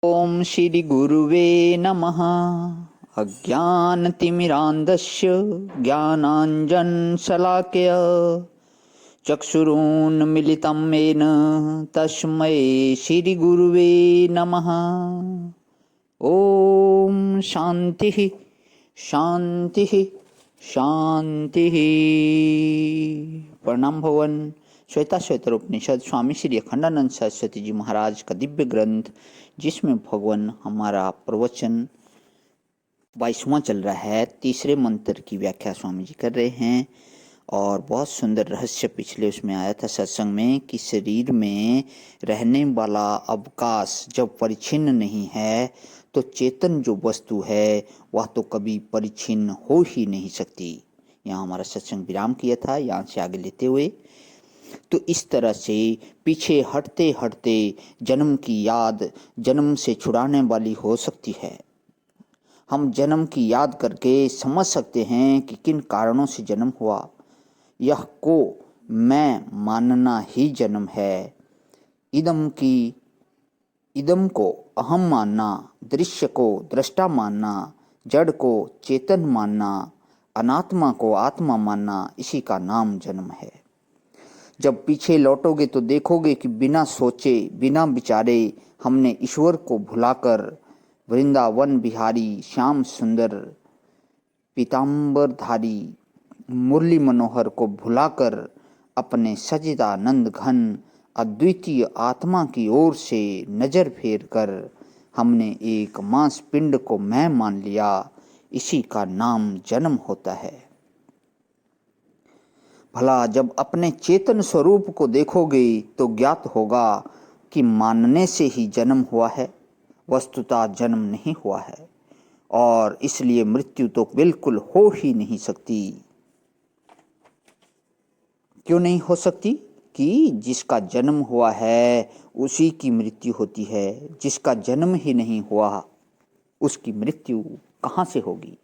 ओम श्री गुरुवे नमः। अज्ञानतिमिरान्धस्य ज्ञानाञ्जनशलाकय चक्षुरुन्मीलितं येन तस्मै श्रीगुरुवे नमः। ओम शांति शांति शांति। प्रणाम भवन। श्वेता श्वेतर उपनिषद स्वामी श्री अखंडानंद सरस्वती जी महाराज का दिव्य ग्रंथ, जिसमें भगवान हमारा प्रवचन 22वां चल रहा है। तीसरे मंत्र की व्याख्या स्वामी जी कर रहे हैं और बहुत सुंदर रहस्य पिछले उसमें आया था सत्संग में कि शरीर में रहने वाला अवकाश जब परिच्छिन्न नहीं है तो चेतन जो वस्तु है वह तो कभी परिच्छिन्न हो ही नहीं सकती। यहाँ हमारा सत्संग विराम किया था, यहाँ से आगे लेते हुए तो इस तरह से पीछे हटते हटते जन्म की याद जन्म से छुड़ाने वाली हो सकती है। हम जन्म की याद करके समझ सकते हैं कि किन कारणों से जन्म हुआ। यह को मैं मानना ही जन्म है। इदम को अहम मानना, दृश्य को दृष्टा मानना, जड़ को चेतन मानना, अनात्मा को आत्मा मानना, इसी का नाम जन्म है। जब पीछे लौटोगे तो देखोगे कि बिना सोचे बिना विचारे हमने ईश्वर को भुलाकर वृंदावन बिहारी श्याम सुंदर पीताम्बरधारी मुरली मनोहर को भुलाकर अपने सच्चिदानंद घन अद्वितीय आत्मा की ओर से नजर फेर कर हमने एक मांस पिंड को मैं मान लिया। इसी का नाम जन्म होता है। भला जब अपने चेतन स्वरूप को देखोगे तो ज्ञात होगा कि मानने से ही जन्म हुआ है, वस्तुतः जन्म नहीं हुआ है और इसलिए मृत्यु तो बिल्कुल हो ही नहीं सकती। क्यों नहीं हो सकती? कि जिसका जन्म हुआ है उसी की मृत्यु होती है। जिसका जन्म ही नहीं हुआ उसकी मृत्यु कहाँ से होगी?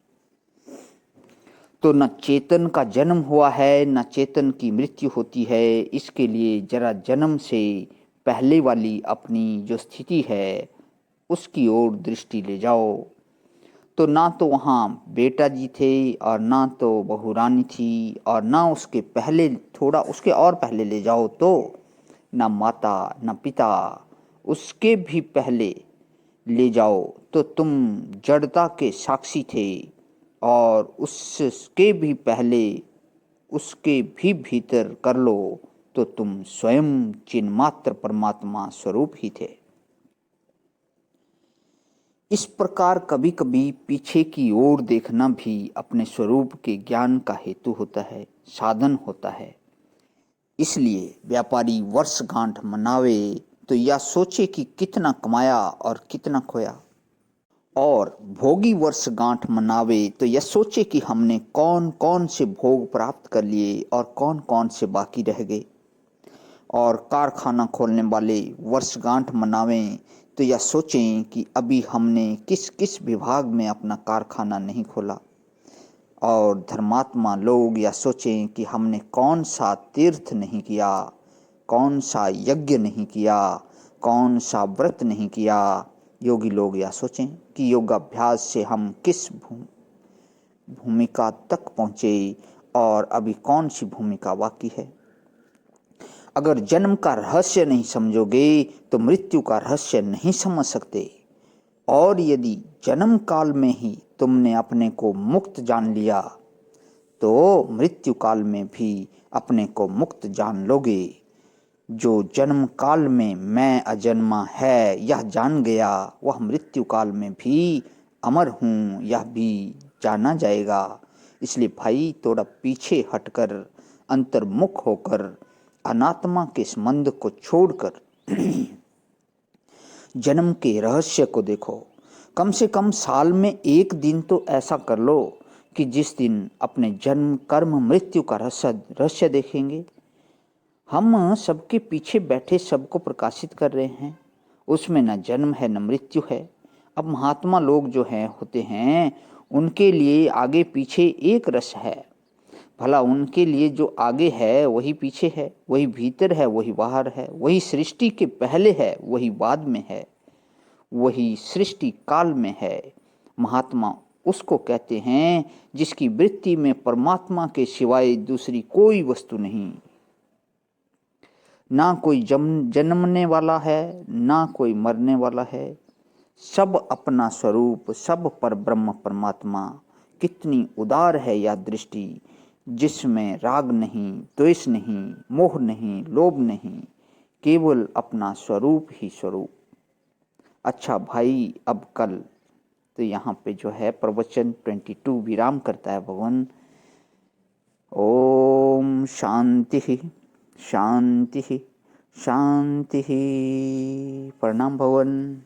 तो न चेतन का जन्म हुआ है न चेतन की मृत्यु होती है। इसके लिए जरा जन्म से पहले वाली अपनी जो स्थिति है उसकी ओर दृष्टि ले जाओ तो ना तो वहाँ बेटा जी थे और ना तो बहू रानी थी और ना उसके पहले, थोड़ा उसके और पहले ले जाओ तो ना माता ना पिता, उसके भी पहले ले जाओ तो तुम जड़ता के साक्षी थे और उसके भी पहले उसके भी भीतर कर लो तो तुम स्वयं चिन्मात्र परमात्मा स्वरूप ही थे। इस प्रकार कभी कभी पीछे की ओर देखना भी अपने स्वरूप के ज्ञान का हेतु होता है, साधन होता है। इसलिए व्यापारी वर्षगांठ मनावे तो यह सोचे कि कितना कमाया और कितना खोया, और भोगी वर्षगांठ मनावे तो यह सोचे कि हमने कौन कौन से भोग प्राप्त कर लिए और कौन कौन से बाकी रह गए। और कारखाना खोलने वाले वर्षगांठ मनावें तो यह सोचें कि अभी हमने किस किस विभाग में अपना कारखाना नहीं खोला। और धर्मात्मा लोग यह सोचें कि हमने कौन सा तीर्थ नहीं किया, कौन सा यज्ञ नहीं किया, कौन सा व्रत नहीं किया। योगी लोग यह सोचें कि योगाभ्यास से हम किस भूमिका तक पहुँचे और अभी कौन सी भूमिका बाकी है। अगर जन्म का रहस्य नहीं समझोगे तो मृत्यु का रहस्य नहीं समझ सकते। और यदि जन्म काल में ही तुमने अपने को मुक्त जान लिया तो मृत्यु काल में भी अपने को मुक्त जान लोगे। जो जन्म काल में मैं अजन्मा है यह जान गया, वह मृत्यु काल में भी अमर हूँ यह भी जाना जाएगा। इसलिए भाई थोड़ा पीछे हटकर अंतर्मुख होकर अनात्मा के संबंध को छोड़कर जन्म के रहस्य को देखो। कम से कम साल में एक दिन तो ऐसा कर लो कि जिस दिन अपने जन्म कर्म मृत्यु का रहस्य देखेंगे। हम सबके पीछे बैठे सबको प्रकाशित कर रहे हैं, उसमें न जन्म है न मृत्यु है। अब महात्मा लोग जो हैं होते हैं उनके लिए आगे पीछे एक रस है। भला उनके लिए जो आगे है वही पीछे है, वही भीतर है वही बाहर है, वही सृष्टि के पहले है वही बाद में है। वही सृष्टि काल में है। महात्मा उसको कहते हैं जिसकी वृत्ति में परमात्मा के सिवाय दूसरी कोई वस्तु नहीं। ना कोई जन्मने वाला है, ना कोई मरने वाला है। सब अपना स्वरूप, सब पर ब्रह्म परमात्मा। कितनी उदार है यह दृष्टि, जिसमें राग नहीं, द्वेष नहीं, मोह नहीं, लोभ नहीं, केवल अपना स्वरूप ही स्वरूप। अच्छा भाई, अब कल तो यहाँ पे जो है प्रवचन 22 विराम करता है भगवान। ओम शांति शांति शांति। प्रणाम भगवान।